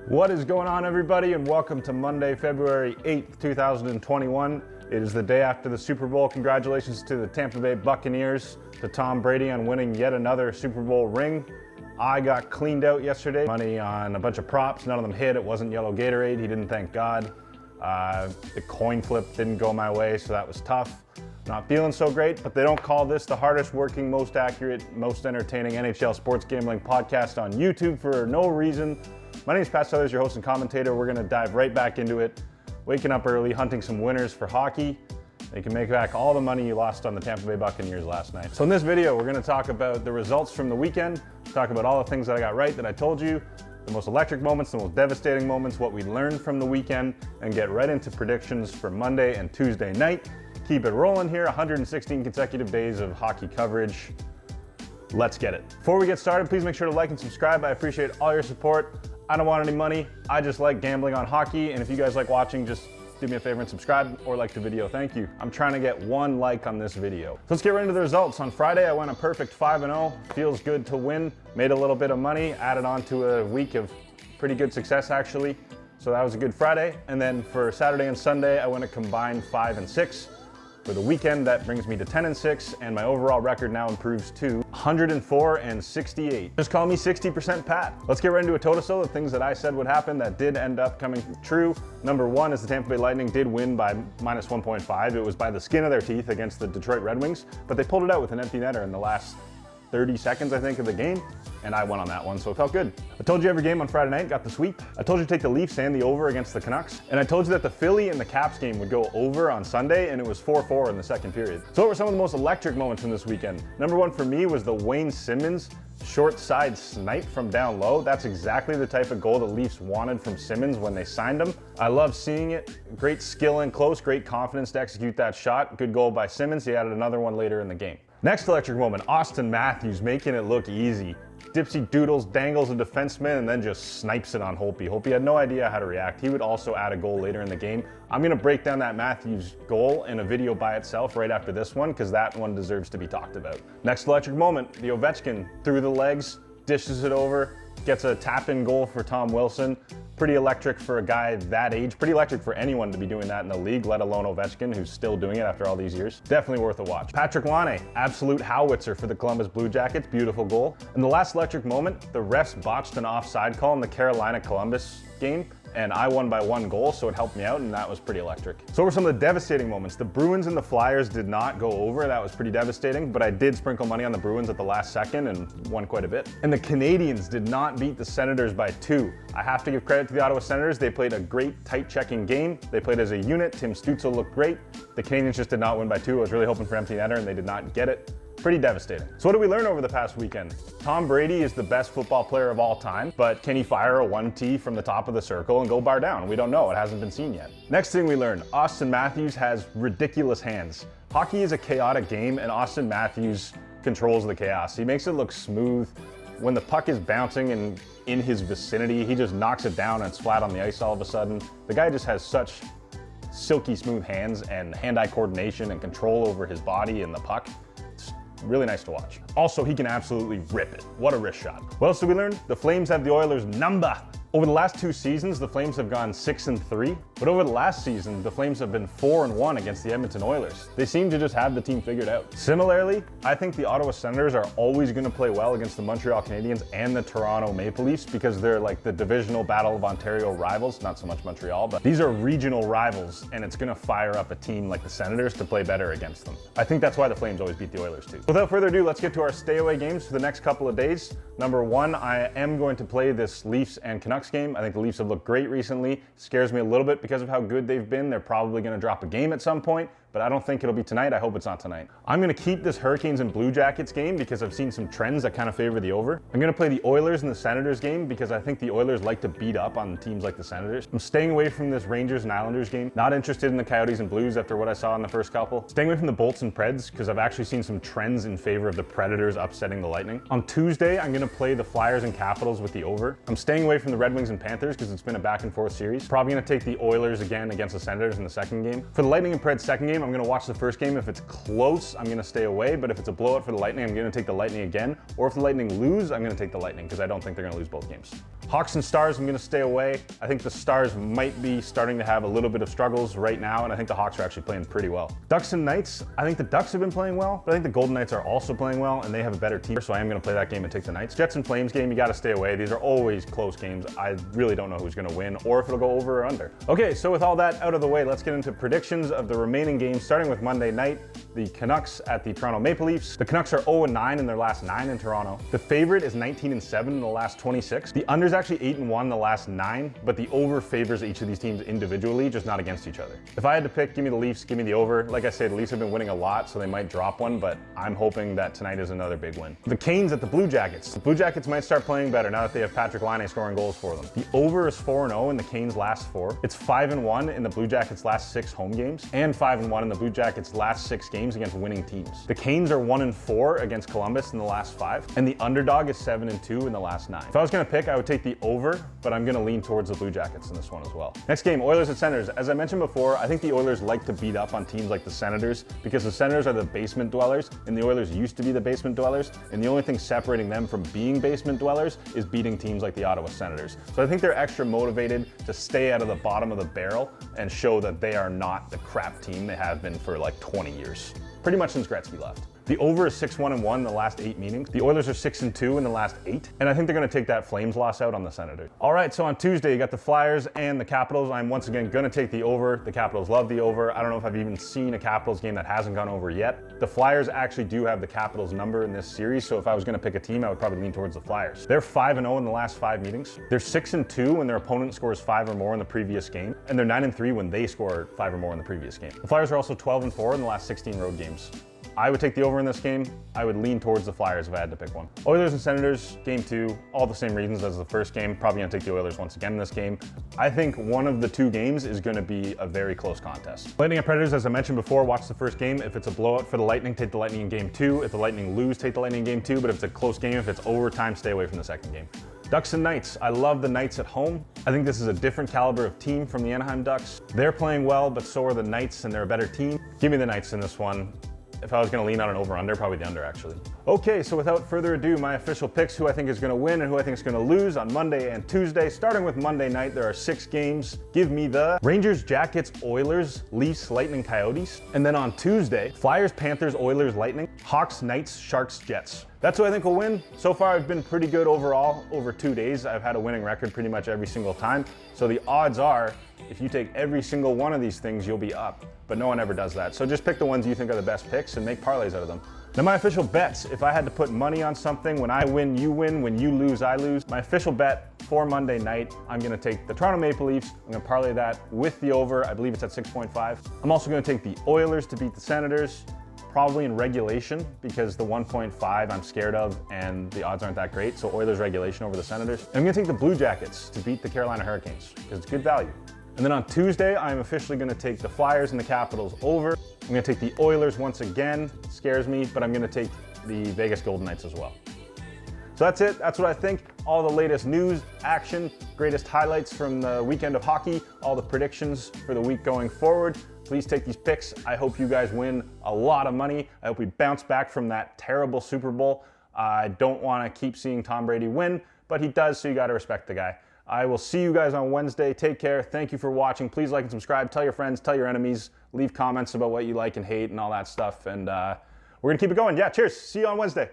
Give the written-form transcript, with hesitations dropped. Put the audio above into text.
What is going on, everybody, and welcome to Monday, February 8th, 2021. It is the day after the Super Bowl. Congratulations to the Tampa Bay Buccaneers, to Tom Brady on winning yet another Super Bowl ring. I got cleaned out yesterday. Money on a bunch of props, none of them hit. It wasn't yellow Gatorade, he didn't, thank God. The coin flip didn't go my way, so that was tough. Not feeling so great, but they don't call this the hardest working, most accurate, most entertaining NHL sports gambling podcast on YouTube for no reason. My name is Pat Sellers, your host and commentator. We're gonna dive right back into it. Waking up early, hunting some winners for hockey. You can make back all the money you lost on the Tampa Bay Buccaneers last night. So in this video, we're gonna talk about the results from the weekend, talk about all the things that I got right that I told you, the most electric moments, the most devastating moments, what we learned from the weekend, and get right into predictions for Monday and Tuesday night. Keep it rolling here, 116 consecutive days of hockey coverage. Let's get it. Before we get started, please make sure to like and subscribe. I appreciate all your support. I don't want any money. I just like gambling on hockey. And if you guys like watching, just do me a favor and subscribe or like the video. Thank you. I'm trying to get one like on this video. So let's get right into the results. On Friday, I went a perfect 5-0. Feels good to win. Made a little bit of money, added on to a week of pretty good success actually. So that was a good Friday. And then for Saturday and Sunday, I went a combined 5-6. For the weekend, that brings me to 10-6, and my overall record now improves to 104-68. Just call me 60% Pat. Let's get right into ATODASO, the things that I said would happen that did end up coming true. Number one is the Tampa Bay Lightning did win by minus 1.5. It was by the skin of their teeth against the Detroit Red Wings, but they pulled it out with an empty netter in the last 30 seconds, I think, of the game, and I won on that one, so it felt good. I told you every game on Friday night got the sweep. I told you to take the Leafs and the over against the Canucks, and I told you that the Philly and the Caps game would go over on Sunday, and it was 4-4 in the second period. So what were some of the most electric moments from this weekend? Number one for me was the Wayne Simmonds short side snipe from down low. That's exactly the type of goal the Leafs wanted from Simmonds when they signed him. I love seeing it. Great skill in close, great confidence to execute that shot. Good goal by Simmonds. He added another one later in the game. Next electric moment, Austin Matthews making it look easy. Dipsy doodles, dangles a defenseman, and then just snipes it on Holtby. Holtby had no idea how to react. He would also add a goal later in the game. I'm gonna break down that Matthews goal in a video by itself right after this one, because that one deserves to be talked about. Next electric moment, the Ovechkin through the legs, dishes it over, gets a tap-in goal for Tom Wilson. Pretty electric for a guy that age. Pretty electric for anyone to be doing that in the league, let alone Ovechkin, who's still doing it after all these years. Definitely worth a watch. Patrick Laine, absolute howitzer for the Columbus Blue Jackets. Beautiful goal. And the last electric moment, the refs botched an offside call in the Carolina-Columbus game, and I won by 1 goal, so it helped me out, and that was pretty electric. So what were some of the devastating moments? The Bruins and the Flyers did not go over. That was pretty devastating, but I did sprinkle money on the Bruins at the last second and won quite a bit. And the Canadiens did not beat the Senators by 2. I have to give credit to the Ottawa Senators. They played a great tight checking game. They played as a unit. Tim Stützle looked great. The Canadiens just did not win by 2. I was really hoping for empty netter, and they did not get it. Pretty devastating. So what did we learn over the past weekend? Tom Brady is the best football player of all time, but can he fire a 1T from the top of the circle and go bar down? We don't know, it hasn't been seen yet. Next thing we learned, Austin Matthews has ridiculous hands. Hockey is a chaotic game, and Austin Matthews controls the chaos. He makes it look smooth. When the puck is bouncing and in his vicinity, he just knocks it down and it's flat on the ice all of a sudden. The guy just has such silky smooth hands and hand-eye coordination and control over his body and the puck. Really nice to watch. Also, he can absolutely rip it. What a wrist shot. What else did we learn? The Flames have the Oilers' number. Over the last 2 seasons, the Flames have gone 6-3, but over the last season, the Flames have been 4-1 against the Edmonton Oilers. They seem to just have the team figured out. Similarly, I think the Ottawa Senators are always going to play well against the Montreal Canadiens and the Toronto Maple Leafs because they're like the divisional Battle of Ontario rivals, not so much Montreal, but these are regional rivals, and it's going to fire up a team like the Senators to play better against them. I think that's why the Flames always beat the Oilers too. Without further ado, let's get to our stay away games for the next couple of days. Number one, I am going to play this Leafs and Canucks game. I think the Leafs have looked great recently. Scares me a little bit because of how good they've been. They're probably going to drop a game at some point, but I don't think it'll be tonight. I hope it's not tonight. I'm going to keep this Hurricanes and Blue Jackets game because I've seen some trends that kind of favor the over. I'm going to play the Oilers and the Senators game because I think the Oilers like to beat up on teams like the Senators. I'm staying away from this Rangers and Islanders game. Not interested in the Coyotes and Blues after what I saw in the first couple. Staying away from the Bolts and Preds because I've actually seen some trends in favor of the Predators upsetting the Lightning. On Tuesday, I'm going to play the Flyers and Capitals with the over. I'm staying away from the Red Wings and Panthers because it's been a back and forth series. Probably going to take the Oilers again against the Senators in the second game. For the Lightning and Preds second game, game, I'm going to watch the first game. If it's close, I'm going to stay away. But if it's a blowout for the Lightning, I'm going to take the Lightning again. Or if the Lightning lose, I'm going to take the Lightning because I don't think they're going to lose both games. Hawks and Stars, I'm going to stay away. I think the Stars might be starting to have a little bit of struggles right now, and I think the Hawks are actually playing pretty well. Ducks and Knights, I think the Ducks have been playing well, but I think the Golden Knights are also playing well, and they have a better team, so I am going to play that game and take the Knights. Jets and Flames game, you got to stay away. These are always close games. I really don't know who's going to win or if it'll go over or under. Okay, so with all that out of the way, let's get into predictions of the remaining games, starting with Monday night. The Canucks at the Toronto Maple Leafs. The Canucks are 0-9 in their last 9 in Toronto. The favorite is 19-7 in the last 26. The under is actually 8-1 in the last 9, but the over favors each of these teams individually, just not against each other. If I had to pick, give me the Leafs, give me the over. Like I say, the Leafs have been winning a lot, so they might drop one, but I'm hoping that tonight is another big win. The Canes at the Blue Jackets. The Blue Jackets might start playing better now that they have Patrick Laine scoring goals for them. The over is 4-0 in the Canes' last 4. It's 5-1 in the Blue Jackets' last 6 home games, and 5-1 in the Blue Jackets' last 6 games against winning teams. The Canes are 1-4 against Columbus in the last 5, and the underdog is 7-2 in the last 9. If I was going to pick, I would take the over, but I'm going to lean towards the Blue Jackets in this one as well. Next game, Oilers at Senators. As I mentioned before, I think the Oilers like to beat up on teams like the Senators because the Senators are the basement dwellers, and the Oilers used to be the basement dwellers, and the only thing separating them from being basement dwellers is beating teams like the Ottawa Senators. So I think they're extra motivated to stay out of the bottom of the barrel and show that they are not the crap team they have been for like 20 years. Pretty much since Gretzky left. The over is 6-1 in the last 8 meetings. The Oilers are 6-2 in the last 8, and I think they're going to take that Flames loss out on the Senators. All right, so on Tuesday, you got the Flyers and the Capitals. I'm once again going to take the over. The Capitals love the over. I don't know if I've even seen a Capitals game that hasn't gone over yet. The Flyers actually do have the Capitals number in this series, so if I was going to pick a team, I would probably lean towards the Flyers. They're 5-0 in the last 5 meetings. They're 6-2 when their opponent scores 5 or more in the previous game, and they're 9-3 when they score 5 or more in the previous game. The Flyers are also 12-4 in the last 16 road games. I would take the over in this game. I would lean towards the Flyers if I had to pick one. Oilers and Senators, game 2, all the same reasons as the first game. Probably going to take the Oilers once again in this game. I think one of the 2 games is going to be a very close contest. Lightning and Predators, as I mentioned before, watch the first game. If it's a blowout for the Lightning, take the Lightning in game 2. If the Lightning lose, take the Lightning in game 2. But if it's a close game, if it's overtime, stay away from the second game. Ducks and Knights. I love the Knights at home. I think this is a different caliber of team from the Anaheim Ducks. They're playing well, but so are the Knights, and they're a better team. Give me the Knights in this one. If I was going to lean on an over-under, probably the under, actually. Okay, so without further ado, my official picks, who I think is going to win and who I think is going to lose on Monday and Tuesday. Starting with Monday night, there are 6 games. Give me the Rangers, Jackets, Oilers, Leafs, Lightning, Coyotes. And then on Tuesday, Flyers, Panthers, Oilers, Lightning, Hawks, Knights, Sharks, Jets. That's who I think will win. So far, I've been pretty good overall over 2 days. I've had a winning record pretty much every single time. So the odds are, if you take every single one of these things, you'll be up. But no one ever does that. So just pick the ones you think are the best picks and make parlays out of them. Now my official bets, if I had to put money on something, when I win, you win, when you lose, I lose. My official bet for Monday night, I'm gonna take the Toronto Maple Leafs. I'm gonna parlay that with the over. I believe it's at 6.5. I'm also gonna take the Oilers to beat the Senators, probably in regulation, because the 1.5 I'm scared of and the odds aren't that great. So Oilers regulation over the Senators. And I'm gonna take the Blue Jackets to beat the Carolina Hurricanes, because it's good value. And then on Tuesday, I'm officially going to take the Flyers and the Capitals over. I'm going to take the Oilers once again. It scares me, but I'm going to take the Vegas Golden Knights as well. So that's it. That's what I think. All the latest news, action, greatest highlights from the weekend of hockey, all the predictions for the week going forward. Please take these picks. I hope you guys win a lot of money. I hope we bounce back from that terrible Super Bowl. I don't want to keep seeing Tom Brady win, but he does, so you got to respect the guy. I will see you guys on Wednesday. Take care. Thank you for watching. Please like and subscribe. Tell your friends, tell your enemies. Leave comments about what you like and hate and all that stuff. And we're going to keep it going. Yeah, cheers. See you on Wednesday.